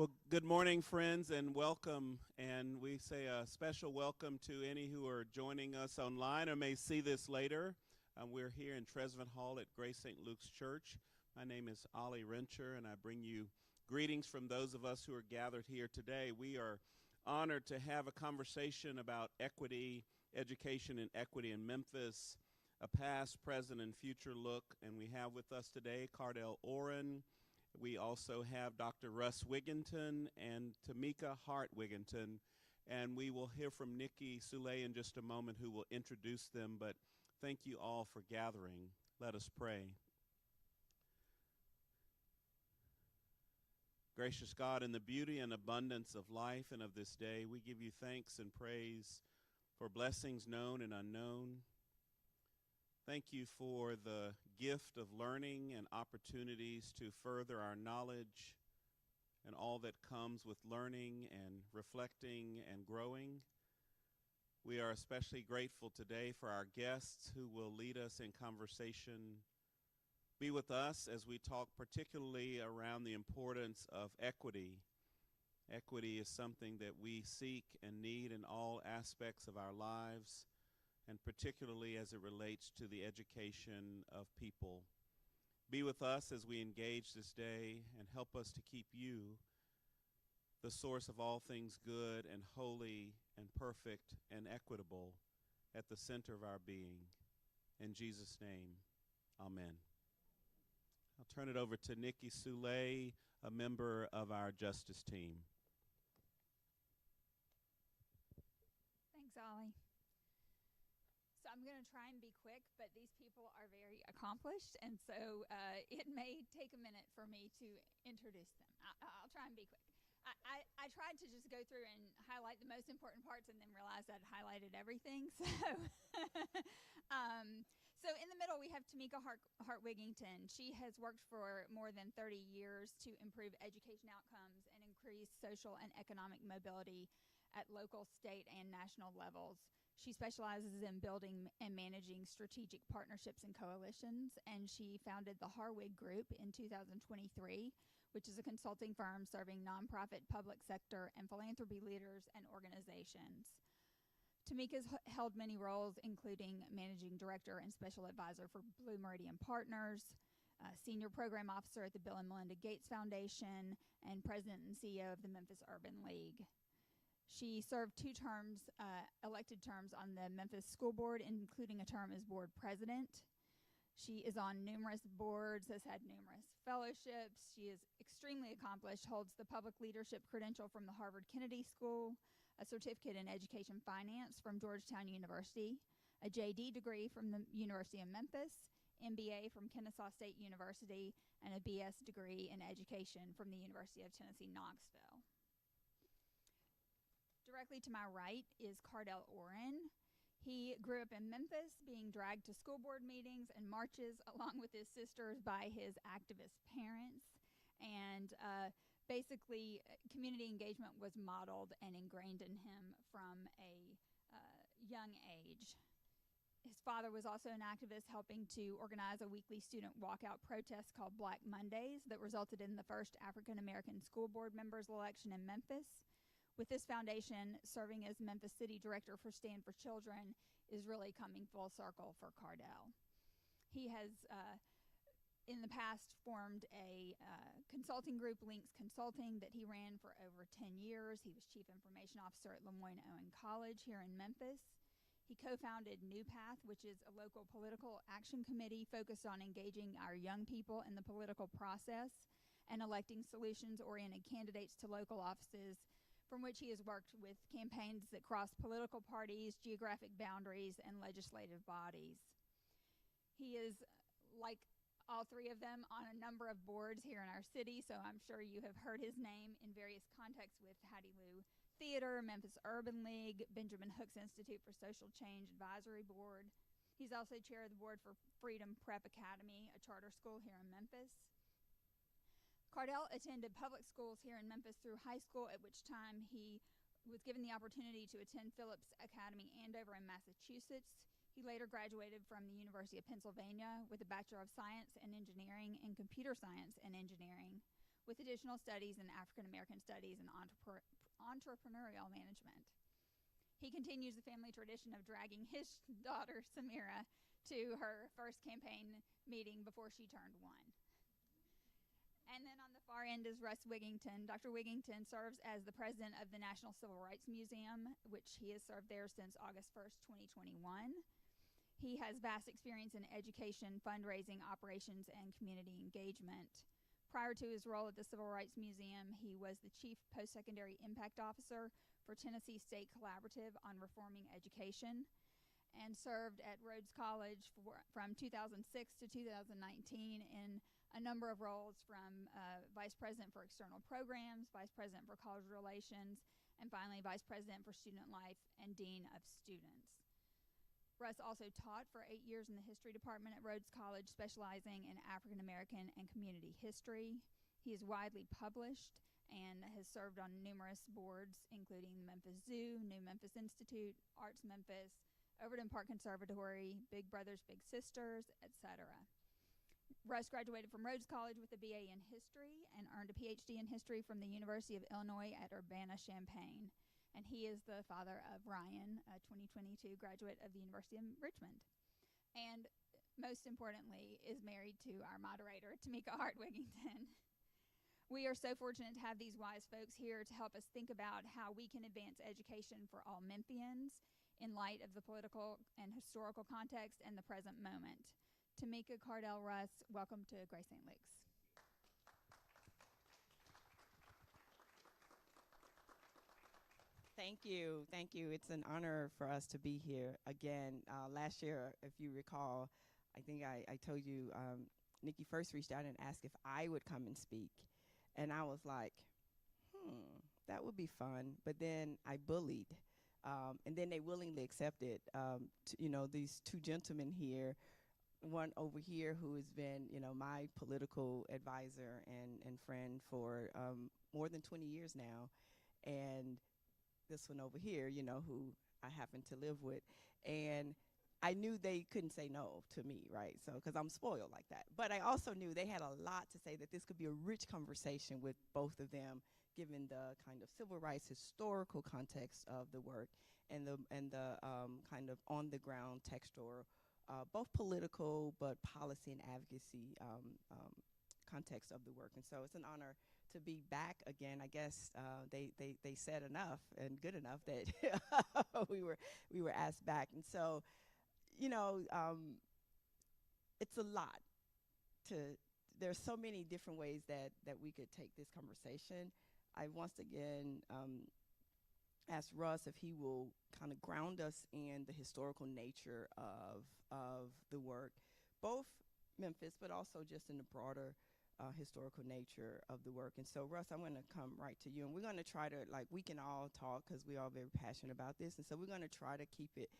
Well, good morning, friends, and welcome. And we say a special welcome to any who are joining us online or may see this later. We're here in Tresvant Hall at Grace St. Luke's Church. My name is Ollie Rencher, and I bring you greetings from those of us who are gathered here today. We are honored to have a conversation about equity, education, and equity in Memphis, a past, present, and future look. And we have with us today Cardell Orrin. We also have Dr. Russ Wigginton and Tomeka Hart Wigginton, and we will hear from Nikki Soule in just a moment, who will introduce them, but thank you all for gathering. Let us pray. Gracious God, in the beauty and abundance of life and of this day, we give you thanks and praise for blessings known and unknown. Thank you for the gift of learning and opportunities to further our knowledge and all that comes with learning and reflecting and growing. We are especially grateful today for our guests who will lead us in conversation. Be with us as we talk particularly around the importance of equity. Equity is something that we seek and need in all aspects of our lives, and particularly as it relates to the education of people. Be with us as we engage this day and help us to keep you, the source of all things good and holy and perfect and equitable, at the center of our being. In Jesus' name, amen. I'll turn it over to Nikki Soule, a member of our justice team. Thanks, Ollie. So I'm going to try and be quick, but these people are very accomplished, and so it may take a minute for me to introduce them. I'll try and be quick. I tried to just go through and highlight the most important parts and then realized I'd highlighted everything. So in the middle, we have Tomeka Hart Wigginton. She has worked for more than 30 years to improve education outcomes and increase social and economic mobility at local, state, and national levels. She specializes in building and managing strategic partnerships and coalitions, and she founded the Harwig Group in 2023, which is a consulting firm serving nonprofit, public sector, and philanthropy leaders and organizations. Tomeka's held many roles, including managing director and special advisor for Blue Meridian Partners, senior program officer at the Bill and Melinda Gates Foundation, and president and CEO of the Memphis Urban League. She served 2 terms, elected terms on the Memphis School Board, including a term as board president. She is on numerous boards, has had numerous fellowships. She is extremely accomplished, holds the public leadership credential from the Harvard Kennedy School, a certificate in education finance from Georgetown University, a JD degree from the University of Memphis, MBA from Kennesaw State University, and a BS degree in education from the University of Tennessee, Knoxville. Directly to my right is Cardell Orrin. He grew up in Memphis, being dragged to school board meetings and marches along with his sisters by his activist parents. And basically, community engagement was modeled and ingrained in him from a young age. His father was also an activist, helping to organize a weekly student walkout protest called Black Mondays that resulted in the first African-American school board members election in Memphis. With this foundation, serving as Memphis City Director for Stand for Children is really coming full circle for Cardell. He has, in the past, formed a consulting group, Links Consulting, that he ran for over 10 years. He was Chief Information Officer at Lemoyne-Owen College here in Memphis. He co-founded New Path, which is a local political action committee focused on engaging our young people in the political process and electing solutions-oriented candidates to local offices, from which he has worked with campaigns that cross political parties, geographic boundaries, and legislative bodies. He is, like all 3 of them, on a number of boards here in our city, so I'm sure you have heard his name in various contexts with Hattie Lou Theater, Memphis Urban League, Benjamin Hooks Institute for Social Change Advisory Board. He's also chair of the board for Freedom Prep Academy, a charter school here in Memphis. Cardell attended public schools here in Memphis through high school, at which time he was given the opportunity to attend Phillips Academy Andover in Massachusetts. He later graduated from the University of Pennsylvania with a Bachelor of Science in Engineering and Computer Science and Engineering, with additional studies in African American studies and entrepreneurial management. He continues the family tradition of dragging his daughter, Samira, to her first campaign meeting before she turned 1. And then on the far end is Russ Wigginton. Dr. Wigginton serves as the president of the National Civil Rights Museum, which he has served there since August 1st, 2021. He has vast experience in education, fundraising, operations, and community engagement. Prior to his role at the Civil Rights Museum, he was the Chief Post-Secondary Impact Officer for Tennessee State Collaborative on Reforming Education and served at Rhodes College from 2006 to 2019 in a number of roles, from Vice President for External Programs, Vice President for College Relations, and finally Vice President for Student Life and Dean of Students. Russ also taught for 8 years in the History Department at Rhodes College, specializing in African American and community history. He is widely published and has served on numerous boards, including the Memphis Zoo, New Memphis Institute, Arts Memphis, Overton Park Conservatory, Big Brothers Big Sisters, etc. Russ graduated from Rhodes College with a BA in history and earned a PhD in history from the University of Illinois at Urbana-Champaign. And he is the father of Ryan, a 2022 graduate of the University of Richmond. And most importantly, is married to our moderator, Tomeka Hart Wigginton. We are so fortunate to have these wise folks here to help us think about how we can advance education for all Memphians in light of the political and historical context and the present moment. Tomeka, Cardell, Russ, welcome to Grace St. Luke's. Thank you. Thank you. It's an honor for us to be here again. Last year, if you recall, I think I told you, Nikki first reached out and asked if I would come and speak. And I was like, that would be fun. But then I bullied. And then they willingly accepted, these two gentlemen here, one over here who has been, my political advisor and friend for more than 20 years now. And this one over here, who I happen to live with. And I knew they couldn't say no to me, right? So, because I'm spoiled like that. But I also knew they had a lot to say, that this could be a rich conversation with both of them, given the kind of civil rights historical context of the work and the kind of on the ground textual, both political but policy and advocacy context of the work. And so it's an honor to be back again. I guess they said enough and good enough that we were asked back. And so, it's a lot there's so many different ways that we could take this conversation. I once again asked Russ if he will kind of ground us in the historical nature of the work, both Memphis, but also just in the broader historical nature of the work. And so, Russ, I'm going to come right to you, and we're going to try to, we can all talk because we're all very passionate about this, and so we're going to try to keep it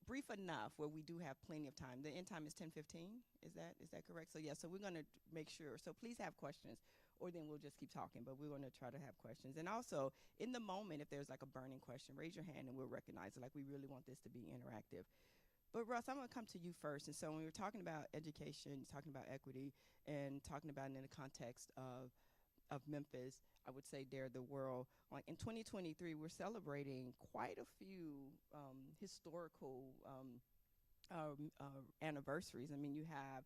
brief enough where we do have plenty of time. The end time is 10:15. Is that correct? So yeah, so we're going to make sure. So please have questions, or then we'll just keep talking, but we're going to try to have questions. And also, in the moment, if there's a burning question, raise your hand and we'll recognize it. We really want this to be interactive. But Russ, I'm going to come to you first. And so when we're talking about education, talking about equity, and talking about it in the context of Memphis, I would say Dare the World. In 2023, we're celebrating quite a few historical anniversaries. I mean, you have,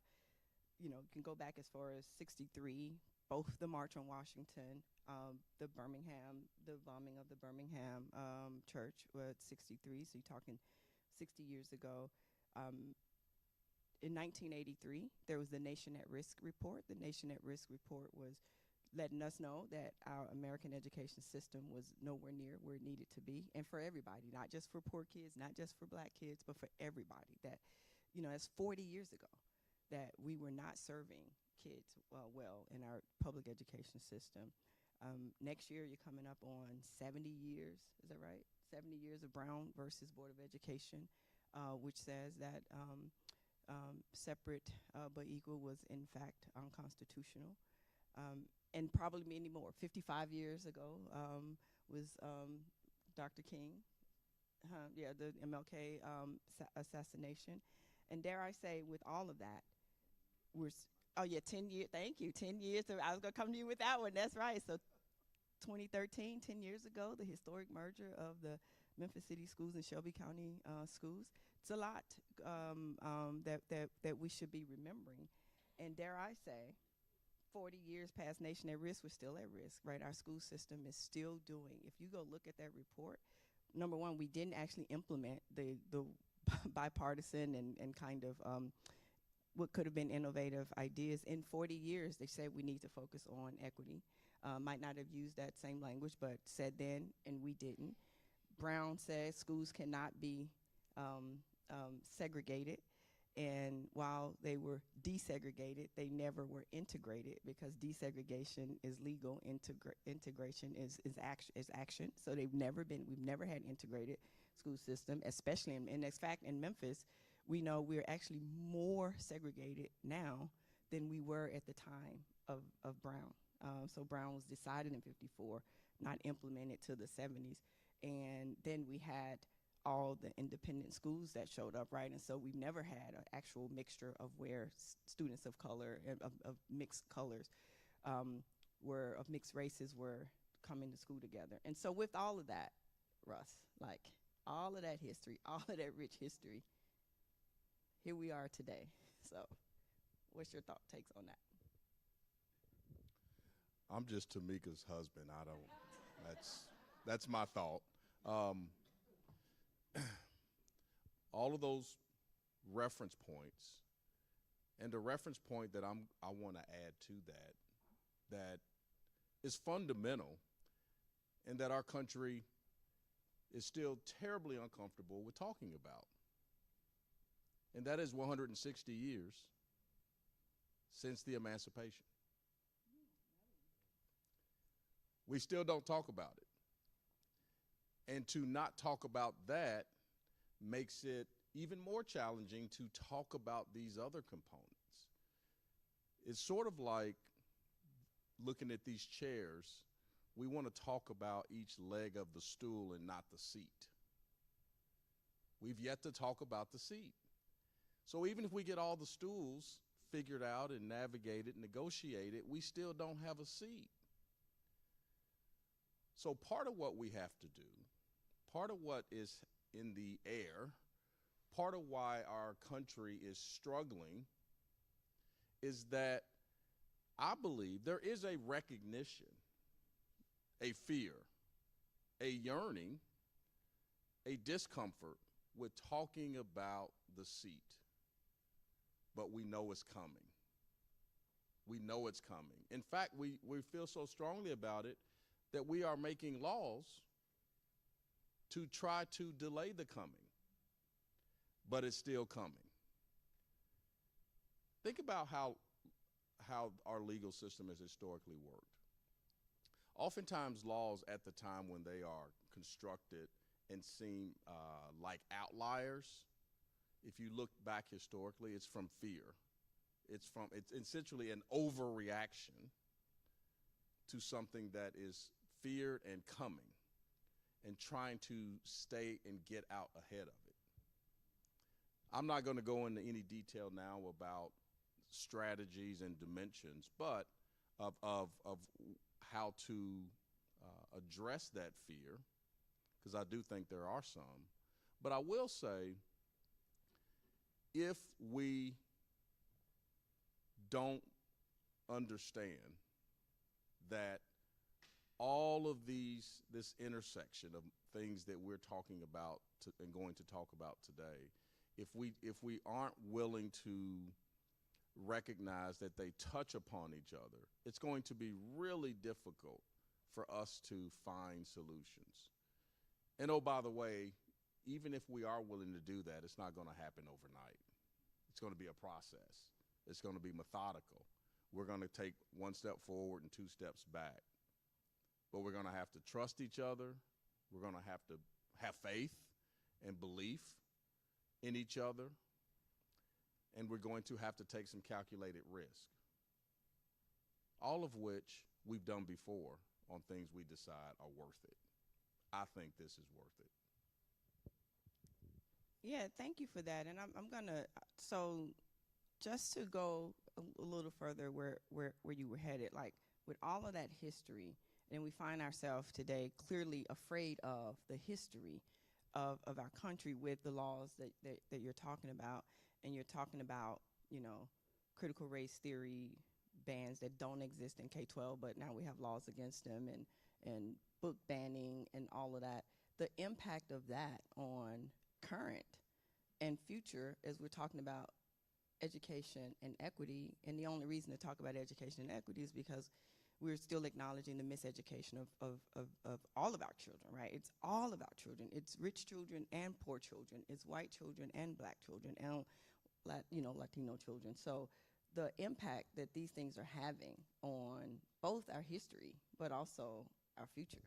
you can go back as far as 63, both the March on Washington, the bombing of the Birmingham church was 63, so you're talking 60 years ago. In 1983, there was the Nation at Risk report. The Nation at Risk report was letting us know that our American education system was nowhere near where it needed to be, and for everybody, not just for poor kids, not just for black kids, but for everybody. That, that's 40 years ago that we were not serving kids well in our public education system. Next year, you're coming up on 70 years, is that right? 70 years of Brown versus Board of Education, which says that separate but equal was in fact unconstitutional. And probably many more. 55 years ago was Dr. King, the MLK assassination. And dare I say, with all of that, Oh yeah, 10 years. Thank you. 10 years. So I was gonna come to you with that one. That's right. So 2013, 10 years ago, the historic merger of the Memphis City Schools and Shelby County Schools. It's a lot that we should be remembering. And dare I say, 40 years past Nation at Risk, we're still at risk, right? Our school system is still doing. If you go look at that report, number one, we didn't actually implement the bipartisan and kind of what could have been innovative ideas. In 40 years, they said we need to focus on equity. Might not have used that same language, but said then, and we didn't. Brown said schools cannot be segregated. And while they were desegregated, they never were integrated, because desegregation is legal, integration is action. So we've never had integrated school system, especially in fact, in Memphis, we know we're actually more segregated now than we were at the time of Brown. So Brown was decided in '54, not implemented till the '70s. And then we had all the independent schools that showed up, right? And so we've never had an actual mixture of where students of color, of mixed colors, of mixed races were coming to school together. And so with all of that, Russ, like all of that history, all of that rich history, here we are today. So what's your takes on that? I'm just Tomeka's husband. That's my thought. All of those reference points, and the reference point that I want to add to that is fundamental, and that our country is still terribly uncomfortable with talking about. And that is 160 years since the emancipation. We still don't talk about it. And to not talk about that makes it even more challenging to talk about these other components. It's sort of like looking at these chairs. We want to talk about each leg of the stool and not the seat. We've yet to talk about the seat. So even if we get all the stools figured out and navigated, negotiated, we still don't have a seat. So part of what we have to do, part of what is in the air, part of why our country is struggling, is that I believe there is a recognition, a fear, a yearning, a discomfort with talking about the seat. But we know it's coming. We know it's coming. In fact, we feel so strongly about it that we are making laws to try to delay the coming, but it's still coming. Think about how our legal system has historically worked. Oftentimes, laws at the time when they are constructed and seem like outliers, if you look back historically, it's from fear. It's essentially an overreaction to something that is feared and coming, and trying to stay and get out ahead of it. I'm not going to go into any detail now about strategies and dimensions, but of how to address that fear, because I do think there are some. But I will say, if we don't understand that all of this intersection of things that we're talking about and going to talk about today, if we aren't willing to recognize that they touch upon each other, it's going to be really difficult for us to find solutions. And oh, by the way, even if we are willing to do that, it's not going to happen overnight. It's going to be a process. It's going to be methodical. We're going to take one step forward and two steps back. But we're going to have to trust each other. We're going to have faith and belief in each other. And we're going to have to take some calculated risk. All of which we've done before on things we decide are worth it. I think this is worth it. Yeah, thank you for that. And I'm going to, so just to go a little further where you were headed, like with all of that history, and we find ourselves today clearly afraid of the history of our country with the laws that you're talking about, and you're talking about, you know, critical race theory bans that don't exist in K-12, but now we have laws against them, and book banning and all of that. The impact of that on current and future, as we're talking about education and equity, and the only reason to talk about education and equity is because we're still acknowledging the miseducation of all of our children, right? It's all of our children. It's rich children and poor children. It's white children and black children and Latino children. So the impact that these things are having on both our history, but also our future.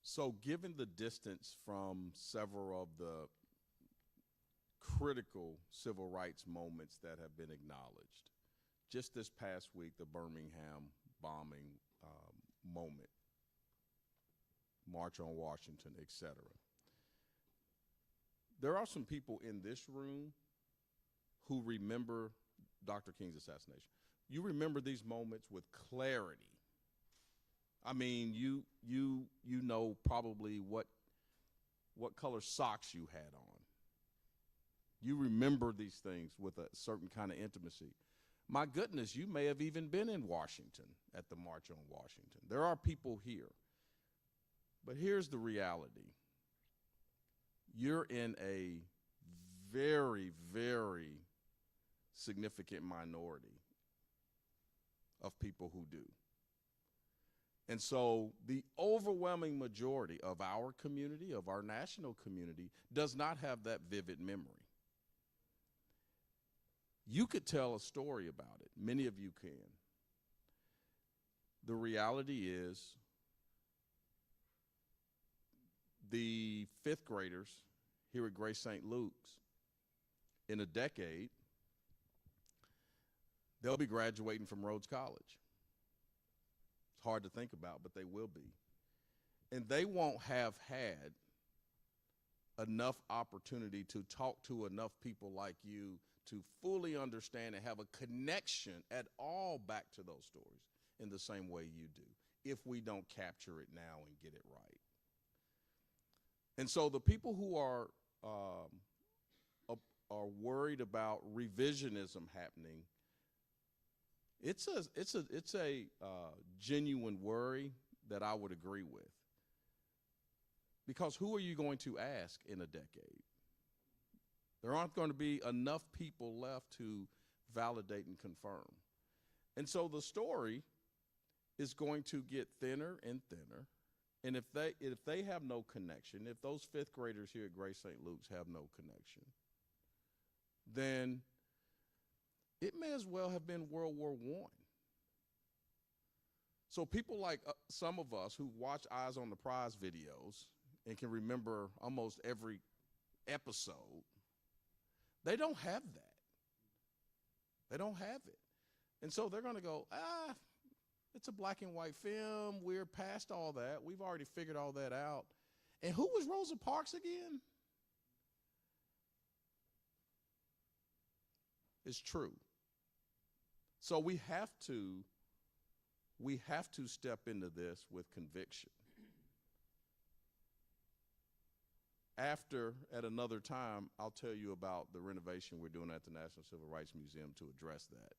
So given the distance from several of the critical civil rights moments that have been acknowledged, just this past week, the Birmingham bombing moment, March on Washington, etc. There are some people in this room who remember Dr. King's assassination. You remember these moments with clarity. I mean, you know probably what color socks you had on. You remember these things with a certain kind of intimacy. My goodness, you may have even been in Washington at the March on Washington. There are people here. But here's the reality. You're in a very, very significant minority of people who do. And so the overwhelming majority of our community, of our national community, does not have that vivid memory. You could tell a story about it. Many of you can. The reality is the fifth graders here at Grace St. Luke's, in a decade, they'll be graduating from Rhodes College. It's hard to think about, but they will be. And they won't have had enough opportunity to talk to enough people like you to fully understand and have a connection at all back to those stories in the same way you do, if we don't capture it now and get it right. And so the people who are worried about revisionism happening, it's a genuine worry that I would agree with. Because who are you going to ask in a decade? There aren't going to be enough people left to validate and confirm. And so the story is going to get thinner and thinner. And if they have no connection, if those fifth graders here at Grace St. Luke's have no connection, then it may as well have been World War I. So people like some of us who watch Eyes on the Prize videos and can remember almost every episode, they don't have that. They don't have it. And so they're going to go, it's a black and white film. We're past all that. We've already figured all that out. And who was Rosa Parks again? It's true. So we have to step into this with conviction. At another time, I'll tell you about the renovation we're doing at the National Civil Rights Museum to address that.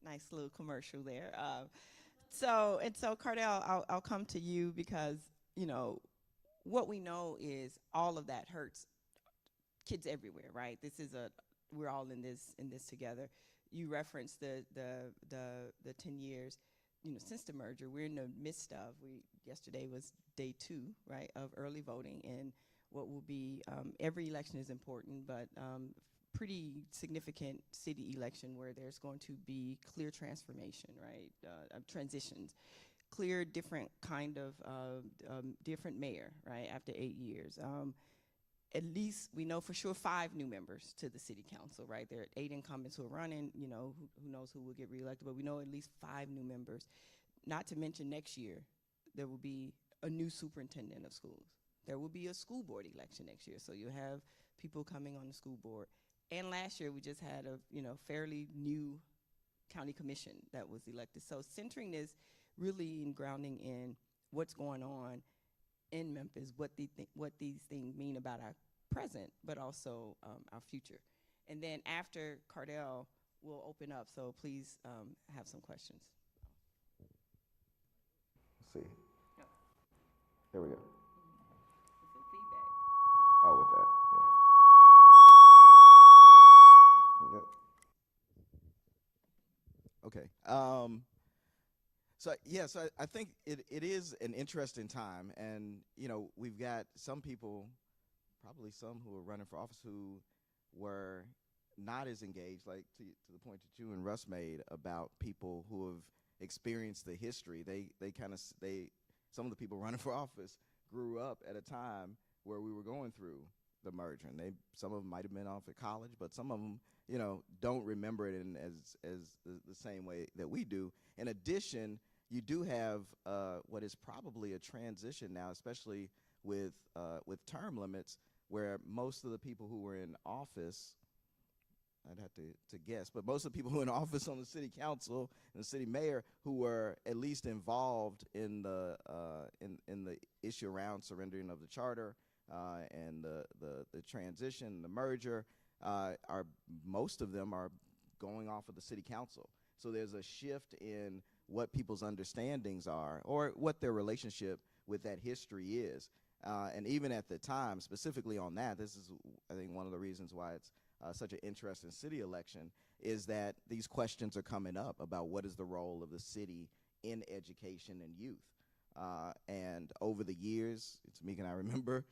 Nice little commercial there. So Cardell, I'll come to you because, you know, what we know is all of that hurts kids everywhere, right? We're all in this together. You referenced the 10 years, you know, since the merger. We're in the midst of, yesterday was day 2, right, of early voting, and what will be, every election is important, but pretty significant city election where there's going to be clear transformation, right, transitions, clear different kind of different mayor, right, after 8 years. At least we know for sure 5 new members to the city council, right? There are 8 incumbents who are running, you know, who knows who will get reelected, but we know at least 5 new members. Not to mention next year, there will be a new superintendent of schools there will be a school board election next year. So you'll have people coming on the school board. And last year we just had a fairly new county commission that was elected. So centering this really in grounding in what's going on in Memphis, what these things mean about our present, but also our future. And then after Cardell, we'll open up. So please have some questions. Let's see. There we go. So feedback. Oh, with that. Yeah. Okay. So I think it is an interesting time, and we've got some people, probably some who are running for office who were not as engaged, like to the point that you and Russ made about people who have experienced the history. Some of the people running for office grew up at a time where we were going through the merger, and some of them might have been off at college, but some of them don't remember it as the same way that we do. In addition, you do have what is probably a transition now, especially with term limits, where most of the people who were in office, I'd have to guess, but most of the people who are in office on the city council and the city mayor who were at least involved in the issue around surrendering of the charter and the transition, the merger, most of them are going off of the city council. So there's a shift in what people's understandings are or what their relationship with that history is. And even at the time, specifically on that, this is, I think, one of the reasons why it's such an interesting city election, is that these questions are coming up about what is the role of the city in education and youth. And over the years, Tomeka and I remember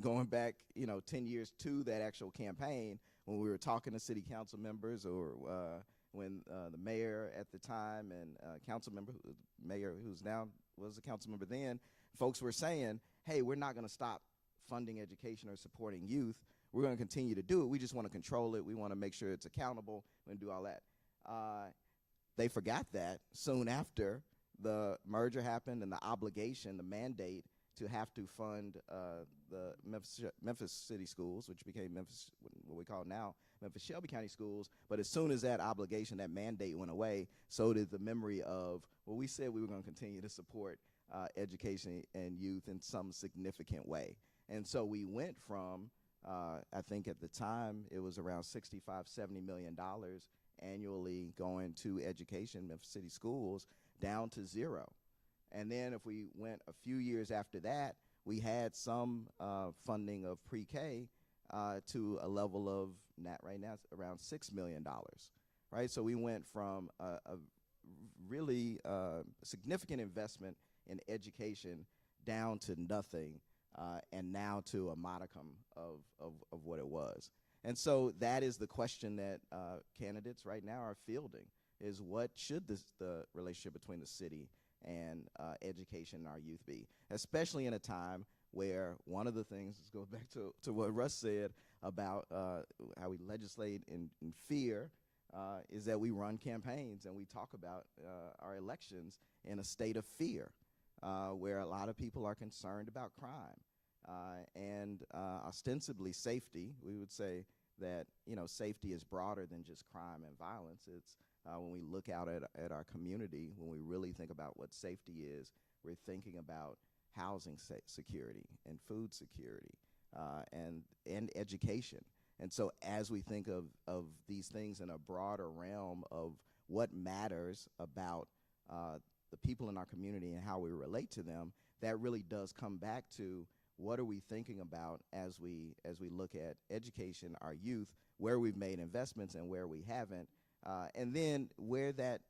going back, 10 years to that actual campaign when we were talking to city council members or when the mayor at the time and mayor who's now was a council member then, folks were saying, hey, we're not going to stop funding education or supporting youth. We're going to continue to do it. We just want to control it. We want to make sure it's accountable and do all that. They forgot that soon after the merger happened and the obligation, the mandate to have to fund the Memphis city schools, which became Memphis, what we call now Memphis Shelby County schools. But as soon as that obligation, that mandate went away, so did the memory of, well, we said we were going to continue to support education and youth in some significant way. And so we went from, I think at the time, it was around $65, $70 million annually going to education, Memphis City schools, down to zero. And then if we went a few years after that, we had some funding of pre-K to a level of, right now, it's around $6 million, right? So we went from a really significant investment in education down to nothing, and now to a modicum of what it was. And so that is the question that candidates right now are fielding, is what should the relationship between the city and education and our youth be, especially in a time where one of the things, this goes back to what Russ said about how we legislate in fear, is that we run campaigns and we talk about our elections in a state of fear, where a lot of people are concerned about crime and ostensibly safety. We would say that safety is broader than just crime and violence. It's when we look out at our community, when we really think about what safety is, we're thinking about housing security and food security and education. And so as we think of these things in a broader realm of what matters about the people in our community and how we relate to them, that really does come back to what are we thinking about as we look at education, our youth, where we've made investments and where we haven't, and then where that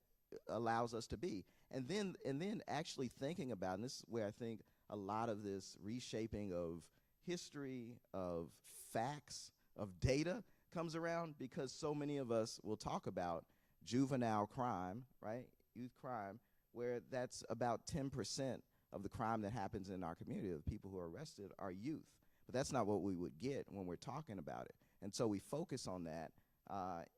allows us to be. And then actually thinking about, and this is where I think a lot of this reshaping of history, of facts, of data comes around, because so many of us will talk about juvenile crime, right, youth crime, where that's about 10% of the crime that happens in our community, of the people who are arrested, are youth. But that's not what we would get when we're talking about it. And so we focus on that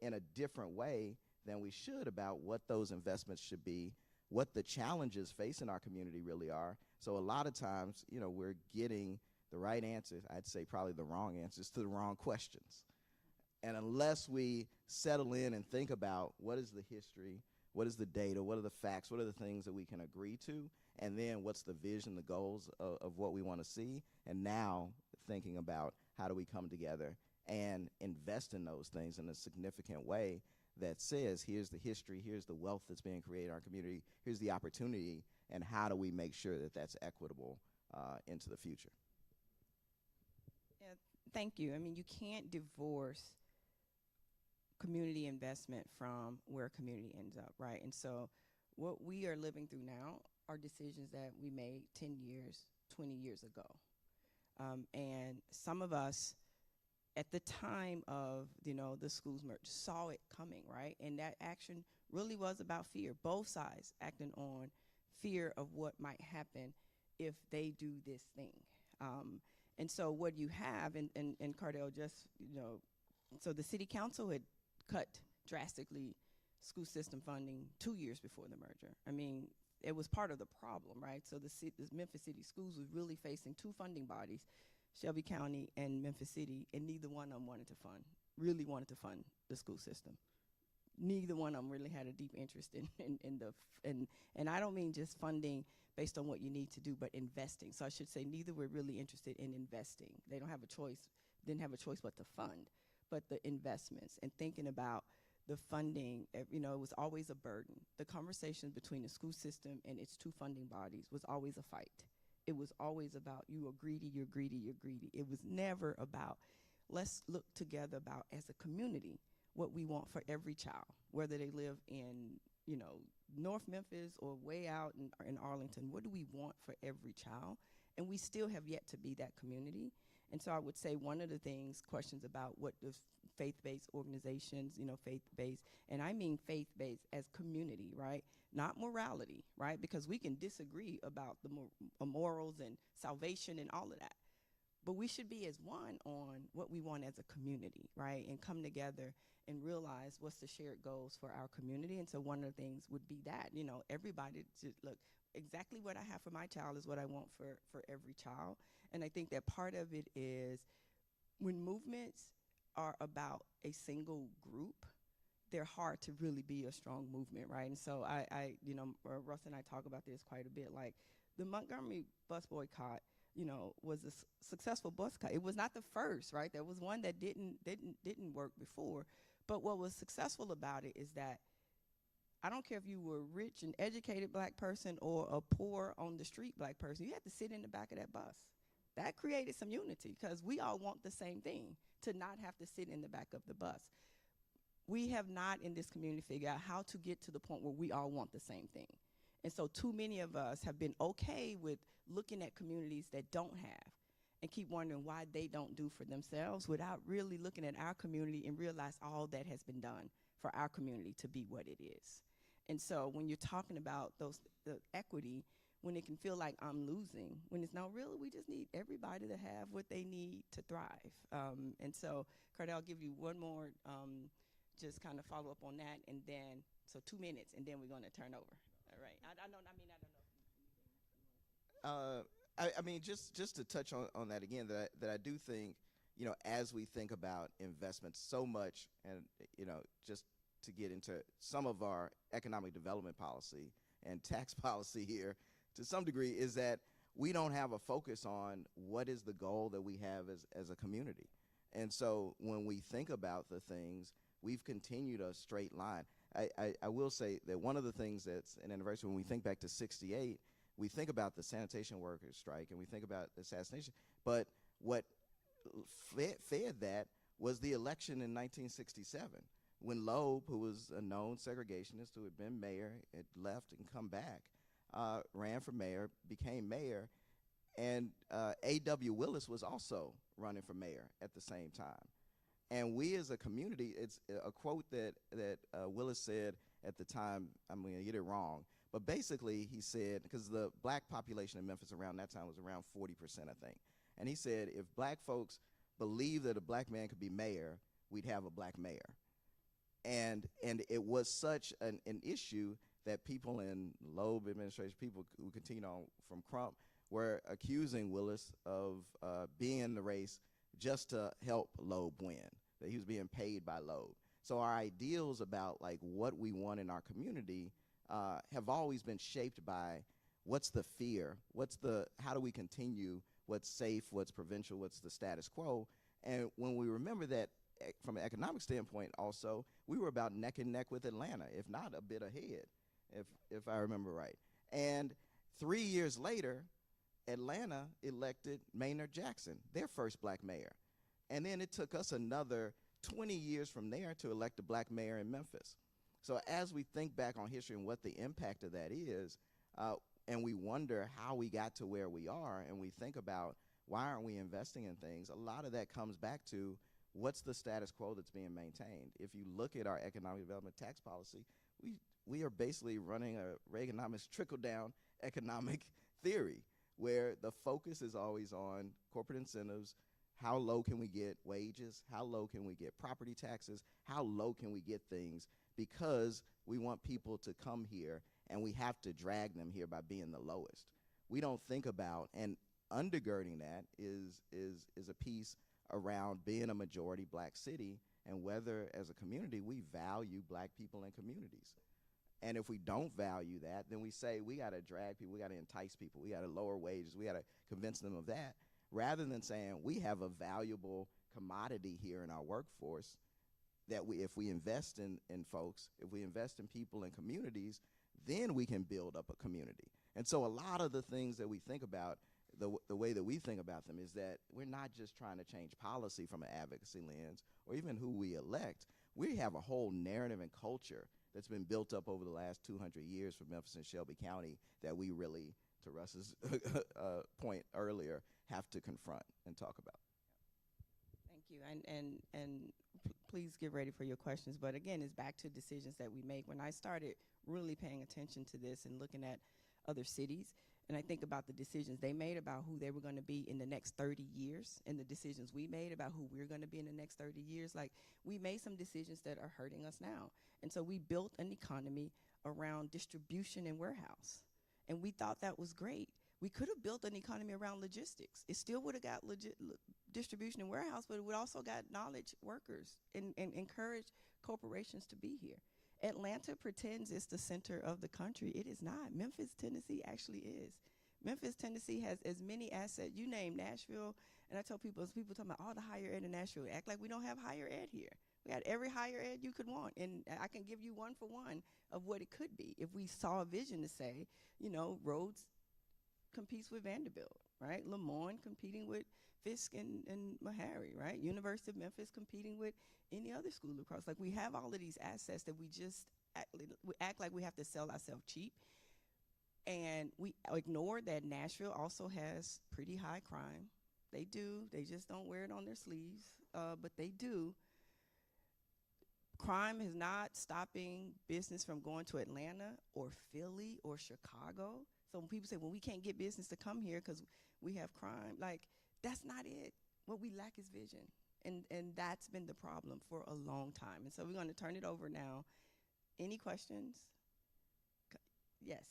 in a different way than we should about what those investments should be, what the challenges facing our community really are. So a lot of times, we're getting the right answers, I'd say probably the wrong answers to the wrong questions. And unless we settle in and think about what is the history, what is the data, what are the facts, what are the things that we can agree to, and then what's the vision, the goals of what we want to see, and now thinking about how do we come together and invest in those things in a significant way that says, here's the history, here's the wealth that's being created in our community, here's the opportunity, and how do we make sure that that's equitable into the future. Yeah, thank you. I mean, you can't divorce community investment from where community ends up, right? And so what we are living through now are decisions that we made 10 years, 20 years ago. And some of us at the time of, the schools merge saw it coming, right? And that action really was about fear, both sides acting on fear of what might happen if they do this thing. And so what you have, and Cardell just, so the city council had cut drastically school system funding 2 years before the merger. I mean, it was part of the problem, right? So the Memphis City Schools was really facing two funding bodies, Shelby County and Memphis City, and neither one of them really wanted to fund the school system. Neither one of them really had a deep interest and I don't mean just funding based on what you need to do, but investing. So I should say neither were really interested in investing. They didn't have a choice but to fund, but the investments and thinking about the funding, it was always a burden. The conversation between the school system and its two funding bodies was always a fight. It was always about you are greedy, you're greedy, you're greedy. It was never about let's look together about as a community what we want for every child, whether they live in, North Memphis or way out in Arlington. What do we want for every child? And we still have yet to be that community. And so I would say one of the things, questions about what does faith-based organizations, faith-based, and I mean faith-based as community, right? Not morality, right? Because we can disagree about the morals and salvation and all of that. But we should be as one on what we want as a community, right? And come together and realize what's the shared goals for our community. And so one of the things would be that, everybody to look, exactly what I have for my child is what I want for every child. And I think that part of it is when movements are about a single group, they're hard to really be a strong movement, right? And so Russ and I talk about this quite a bit. Like the Montgomery bus boycott, was a successful boycott. It was not the first, right? There was one that didn't work before. But what was successful about it is that I don't care if you were a rich and educated black person or a poor on the street black person, you had to sit in the back of that bus. That created some unity because we all want the same thing, to not have to sit in the back of the bus. We have not in this community figured out how to get to the point where we all want the same thing. And so too many of us have been okay with looking at communities that don't have and keep wondering why they don't do for themselves without really looking at our community and realize all that has been done for our community to be what it is. And so when you're talking about the equity, when it can feel like I'm losing, when it's not really, we just need everybody to have what they need to thrive. And so, Cardell, I'll give you one more, just kind of follow up on that, and then, so 2 minutes, and then we're going to turn over. All right. I don't know. I mean, just to touch on that again, that I do think, as we think about investments so much, and, just to get into some of our economic development policy and tax policy here, to some degree, is that we don't have a focus on what is the goal that we have as a community. And so when we think about the things, we've continued a straight line. I will say that one of the things that's an anniversary, when we think back to 68, we think about the sanitation workers strike and we think about the assassination, but what fed that was the election in 1967, when Loeb, who was a known segregationist who had been mayor, had left and come back, ran for mayor, became mayor, and A.W. Willis was also running for mayor at the same time. And we as a community, it's a quote that Willis said at the time, I'm going to get it wrong, but basically he said, because the black population in Memphis around that time was around 40%, I think. And he said, if black folks believed that a black man could be mayor, we'd have a black mayor. And it was such an issue that people in Loeb administration, people who continued on from Crump, were accusing Willis of being in the race just to help Loeb win, that he was being paid by Loeb. So our ideals about like what we want in our community have always been shaped by what's the fear, how do we continue, what's safe, what's provincial, what's the status quo. And when we remember that from an economic standpoint also, we were about neck and neck with Atlanta, if not a bit ahead, if I remember right. And 3 years later, Atlanta elected Maynard Jackson, their first black mayor. And then it took us another 20 years from there to elect a black mayor in Memphis. So as we think back on history and what the impact of that is, and we wonder how we got to where we are, and we think about why aren't we investing in things, a lot of that comes back to what's the status quo that's being maintained. If you look at our economic development tax policy, we are basically running a Reaganomics trickle-down economic theory where the focus is always on corporate incentives, how low can we get wages, how low can we get property taxes, how low can we get things, because we want people to come here and we have to drag them here by being the lowest. We don't think about, and undergirding that is a piece around being a majority black city and whether as a community we value black people and communities. And if we don't value that, then we say we got to drag people, we got to entice people, we got to lower wages, we got to convince them of that, rather than saying we have a valuable commodity here in our workforce that if we invest in folks, if we invest in people and communities, then we can build up a community. And so a lot of the things that we think about, the way that we think about them is that we're not just trying to change policy from an advocacy lens or even who we elect. We have a whole narrative and culture that's been built up over the last 200 years for Memphis and Shelby County that we really, to Russ's point earlier, have to confront and talk about. Thank you, and please get ready for your questions. But again, it's back to decisions that we make. When I started really paying attention to this and looking at other cities, and I think about the decisions they made about who they were going to be in the next 30 years and the decisions we made about who we're going to be in the next 30 years, like we made some decisions that are hurting us now. And so we built an economy around distribution and warehouse. And we thought that was great. We could have built an economy around logistics. It still would have got distribution and warehouse, but it would also got knowledge workers and encourage corporations to be here. Atlanta pretends it's the center of the country. It is not. Memphis, Tennessee actually is. Memphis, Tennessee has as many assets. You name Nashville, and I tell people, as people talking about all the higher ed in Nashville, act like we don't have higher ed here. We got every higher ed you could want, and I can give you one for one of what it could be if we saw a vision to say, you know, Rhodes competes with Vanderbilt, right? Lemoyne competing with Fisk and Meharry, right? University of Memphis competing with any other school across. Like we have all of these assets that we just act like we have to sell ourselves cheap. And we ignore that Nashville also has pretty high crime. They do. They just don't wear it on their sleeves, but they do. Crime is not stopping business from going to Atlanta or Philly or Chicago. So when people say, well, we can't get business to come here because we have crime, like, that's not it. What we lack is vision. And that's been the problem for a long time. And so we're going to turn it over now. Any questions? Yes.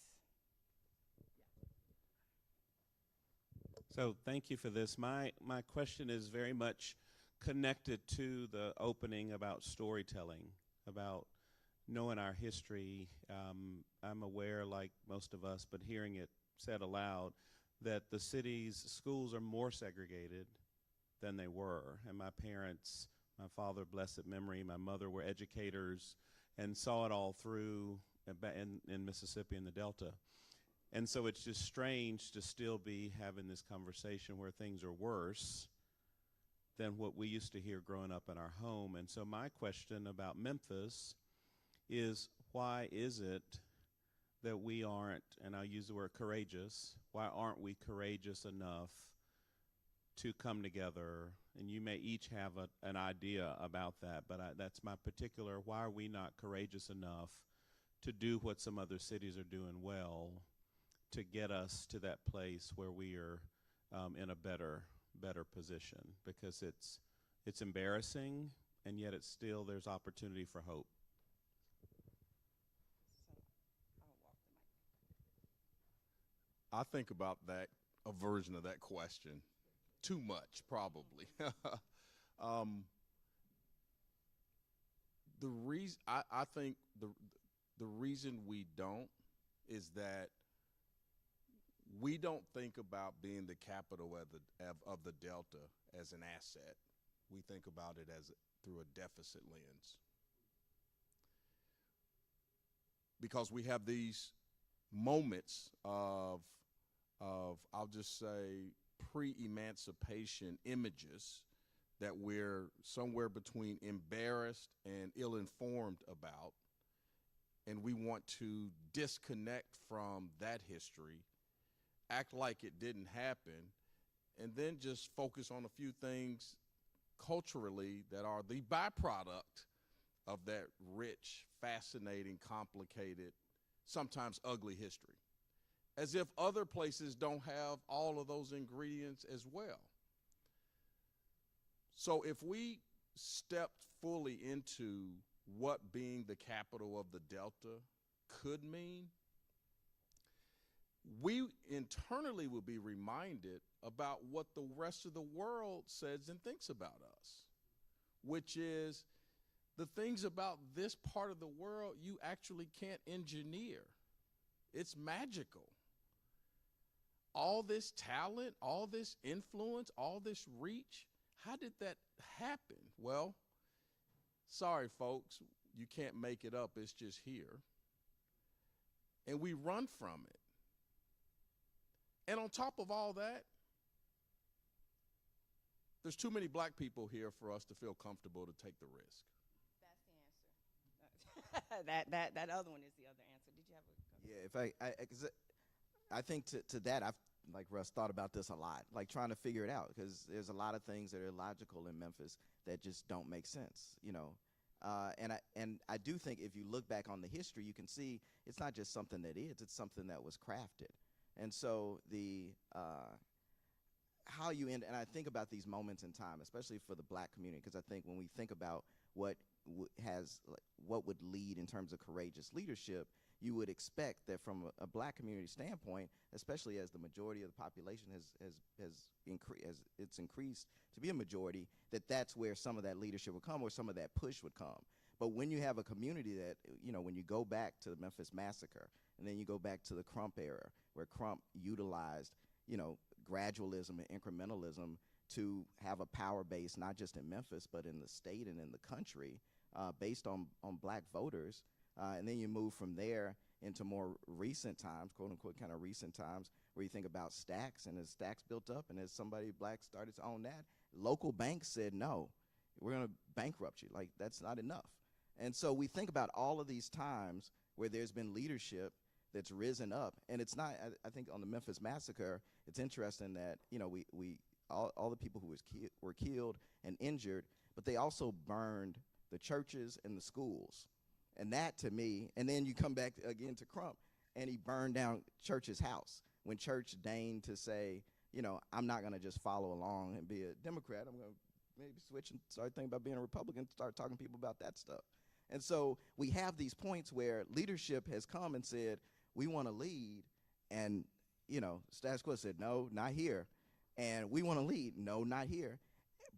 So thank you for this. My question is very much connected to the opening about storytelling, about knowing our history. I'm aware, like most of us, but hearing it said aloud, that the city's schools are more segregated than they were. And my parents, my father, blessed memory, my mother were educators and saw it all through in Mississippi and the Delta. And so it's just strange to still be having this conversation where things are worse than what we used to hear growing up in our home. And so my question about Memphis is, why is it that we aren't, and I'll use the word courageous, why aren't we courageous enough to come together? And you may each have an idea about that, but that's my particular, why are we not courageous enough to do what some other cities are doing well to get us to that place where we are in a better position? Because it's embarrassing, and yet it's still, there's opportunity for hope. I think about that a version of that question. Too much, probably. The reason I think the reason we don't is that we don't think about being the capital of the Delta as an asset. We think about it as through a deficit lens. Because we have these moments of I'll just say pre-emancipation images that we're somewhere between embarrassed and ill-informed about, and we want to disconnect from that history, act like it didn't happen, and then just focus on a few things culturally that are the byproduct of that rich, fascinating, complicated, sometimes ugly history, as if other places don't have all of those ingredients as well. So if we stepped fully into what being the capital of the Delta could mean, we internally would be reminded about what the rest of the world says and thinks about us, which is the things about this part of the world you actually can't engineer. It's magical. All this talent, all this influence, all this reach, how did that happen? Well, sorry, folks, you can't make it up. It's just here. And we run from it. And on top of all that, there's too many black people here for us to feel comfortable to take the risk. That's the answer. that other one is the other answer. Did you have a? Yeah, cause I think to that, I've, like Russ, thought about this a lot, like trying to figure it out, because there's a lot of things that are illogical in Memphis that just don't make sense, you know. And I do think if you look back on the history, you can see it's not just something that is, it's something that was crafted. And so how you end, and I think about these moments in time, especially for the black community, because I think when we think about what would lead in terms of courageous leadership, you would expect that from a black community standpoint, especially as the majority of the population has increased to be a majority, that's where some of that leadership would come, or some of that push would come. But when you have a community that, you know, when you go back to the Memphis massacre, and then you go back to the Crump era, where Crump utilized, you know, gradualism and incrementalism to have a power base, not just in Memphis, but in the state and in the country, based on black voters. And then you move from there into more recent times, quote unquote, kind of recent times, where you think about stacks, and as stacks built up, and as somebody black started to own that, local banks said, no, we're going to bankrupt you. Like, that's not enough. And so we think about all of these times where there's been leadership that's risen up. And it's not, I think on the Memphis massacre, it's interesting that, you know, all the people who were killed and injured, but they also burned the churches and the schools. And that, to me, and then you come back again to Crump, and he burned down Church's house. When Church deigned to say, you know, I'm not going to just follow along and be a Democrat. I'm going to maybe switch and start thinking about being a Republican, start talking to people about that stuff. And so we have these points where leadership has come and said, we want to lead, and, you know, status quo said, no, not here. And we want to lead, no, not here.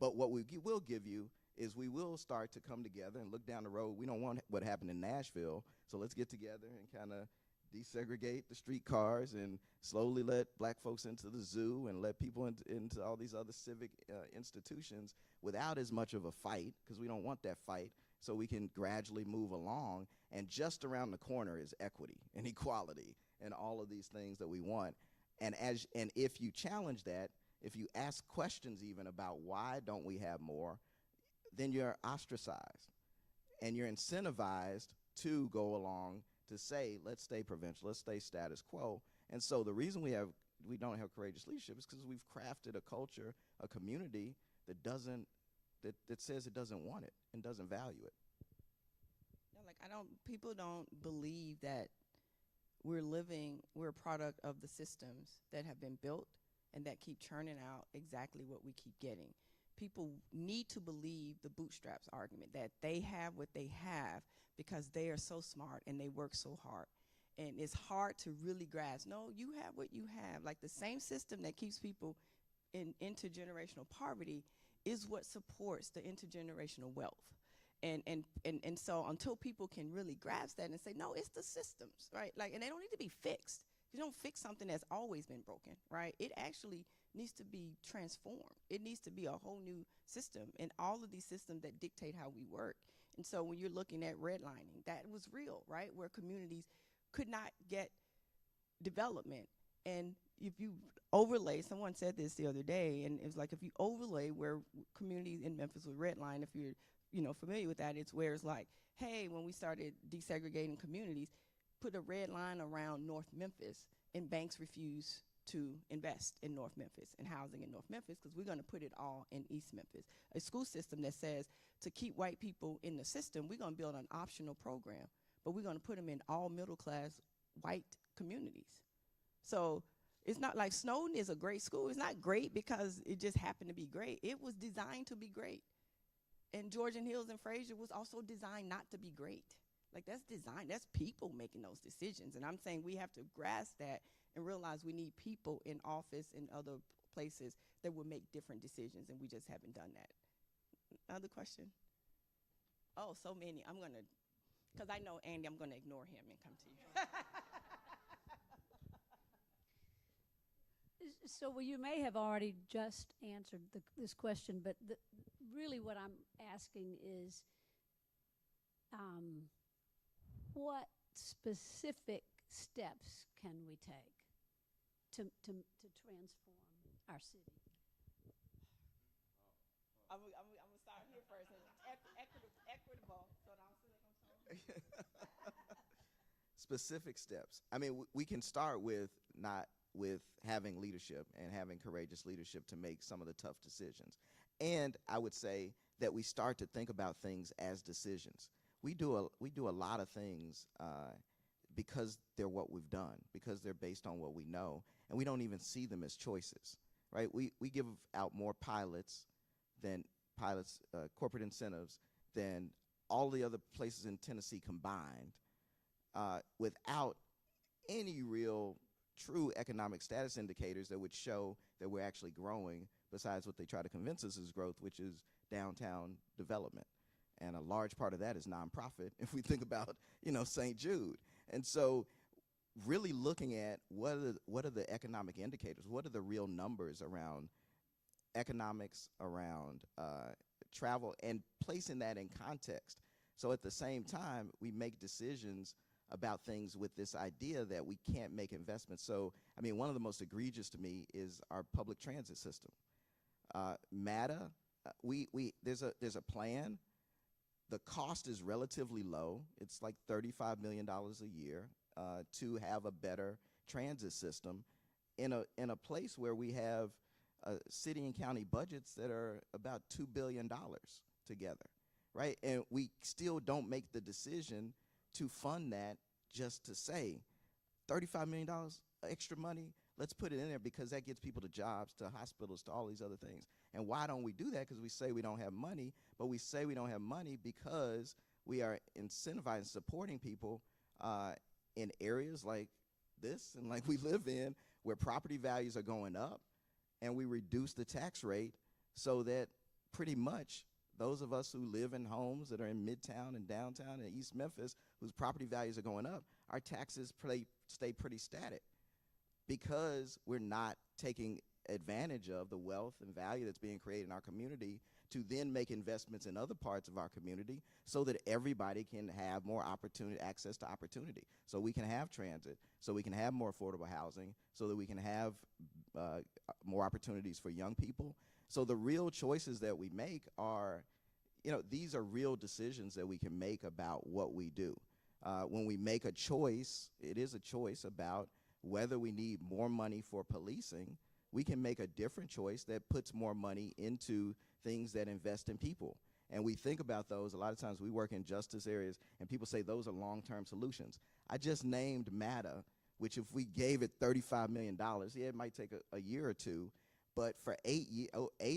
But what we will give you is we will start to come together and look down the road. We don't want what happened in Nashville, so let's get together and kind of desegregate the streetcars and slowly let black folks into the zoo and let people into all these other civic institutions without as much of a fight, because we don't want that fight, so we can gradually move along. And just around the corner is equity and equality and all of these things that we want. And if you challenge that, if you ask questions even about why don't we have more, then you're ostracized, and you're incentivized to go along to say, let's stay provincial, let's stay status quo. And so the reason we don't have courageous leadership is because we've crafted a culture, a community that says it doesn't want it and doesn't value it. No, like people don't believe that we're a product of the systems that have been built and that keep churning out exactly what we keep getting. People need to believe the bootstraps argument, that they have what they have because they are so smart and they work so hard. and it's hard to really grasp. No, you have what you have. Like the same system that keeps people in intergenerational poverty is what supports the intergenerational wealth. And so until people can really grasp that and say, no, it's the systems, right? Like, and they don't need to be fixed. You don't fix something that's always been broken, right? It actually needs to be transformed. It needs to be a whole new system, and all of these systems that dictate how we work. And so when you're looking at redlining, that was real, right? Where communities could not get development. And if you overlay, someone said this the other day, and it was like, if you overlay where communities in Memphis with redline, if you're familiar with that, it's where it's like, hey, when we started desegregating communities, put a red line around North Memphis, and banks refuse to invest in North Memphis and housing in North Memphis because we're going to put it all in East Memphis. A school system that says to keep white people in the system, we're going to build an optional program, but we're going to put them in all middle-class white communities. So it's not like Snowden is a great school. It's not great because it just happened to be great. It was designed to be great. And Georgian Hills and Fraser was also designed not to be great. Like, that's design, that's people making those decisions. And I'm saying we have to grasp that and realize we need people in office and other places that will make different decisions, and we just haven't done that. Other question? Oh, so many. I'm gonna, because I know Andy, I'm gonna ignore him and come to you. So, well, you may have already just answered this question, but really what I'm asking is, what specific steps can we take to transform our city? I'm gonna start here first. Equitable. So I'm Specific steps. I mean, we can start with having leadership and having courageous leadership to make some of the tough decisions. And I would say that we start to think about things as decisions. We do a lot of things because they're what we've done, because they're based on what we know, and we don't even see them as choices, right? We give out more corporate incentives than all the other places in Tennessee combined, without any real true economic status indicators that would show that we're actually growing, besides what they try to convince us is growth, which is downtown development. And a large part of that is nonprofit, if we think about, St. Jude. And so really looking at what are the economic indicators, what are the real numbers around economics, around travel, and placing that in context. So at the same time, we make decisions about things with this idea that we can't make investments. So, I mean, one of the most egregious to me is our public transit system. MATA, there's a plan. The cost is relatively low. It's like $35 million a year to have a better transit system in a place where we have city and county budgets that are about $2 billion together, right? And we still don't make the decision to fund that just to say $35 million extra money, let's put it in there because that gets people to jobs, to hospitals, to all these other things. And why don't we do that? Because we say we don't have money, but we say we don't have money because we are incentivizing, supporting people in areas like this and like we live in, where property values are going up, and we reduce the tax rate so that pretty much those of us who live in homes that are in Midtown and downtown and East Memphis, whose property values are going up, our taxes stay pretty static because we're not taking advantage of the wealth and value that's being created in our community to then make investments in other parts of our community so that everybody can have more opportunity, access to opportunity. So we can have transit, so we can have more affordable housing, so that we can have more opportunities for young people. So the real choices that we make are, these are real decisions that we can make about what we do. When we make a choice, it is a choice about whether we need more money for policing. We can make a different choice that puts more money into things that invest in people. And we think about those. A lot of times we work in justice areas, and people say those are long-term solutions. I just named MATA, which if we gave it $35 million, yeah, it might take a year or two. But for 8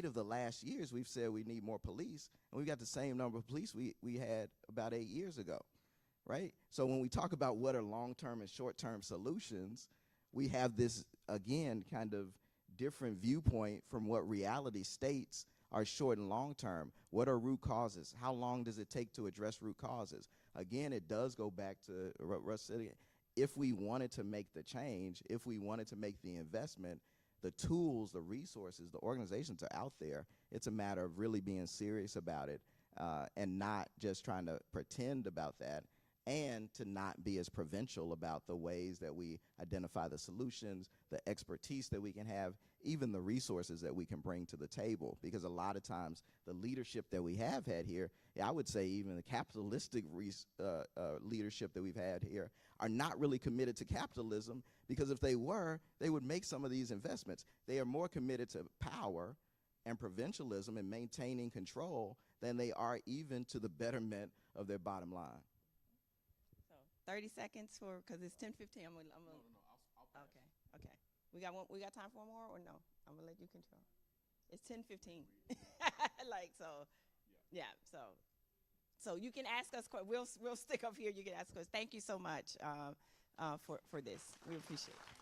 of the last years, we've said we need more police, and we got the same number of police we had about 8 years ago. right? So when we talk about what are long-term and short-term solutions, we have this, again, kind of different viewpoint from what reality states are short and long-term. What are root causes? How long does it take to address root causes? Again, it does go back to Russ said, if we wanted to make the change, if we wanted to make the investment, the tools, the resources, the organizations are out there. It's a matter of really being serious about it and not just trying to pretend about that, and to not be as provincial about the ways that we identify the solutions, the expertise that we can have, even the resources that we can bring to the table. Because a lot of times the leadership that we have had here, I would say even the capitalistic leadership that we've had here, are not really committed to capitalism, because if they were, they would make some of these investments. They are more committed to power and provincialism and maintaining control than they are even to the betterment of their bottom line. So 30 seconds for, because it's 10:15. I'm gonna I'll pass. Okay. We got time for one more, or no? I'm gonna let you control. It's 10:15. Like, so, yeah. So you can ask us. We'll stick up here. You can ask us. Thank you so much for this. We appreciate it.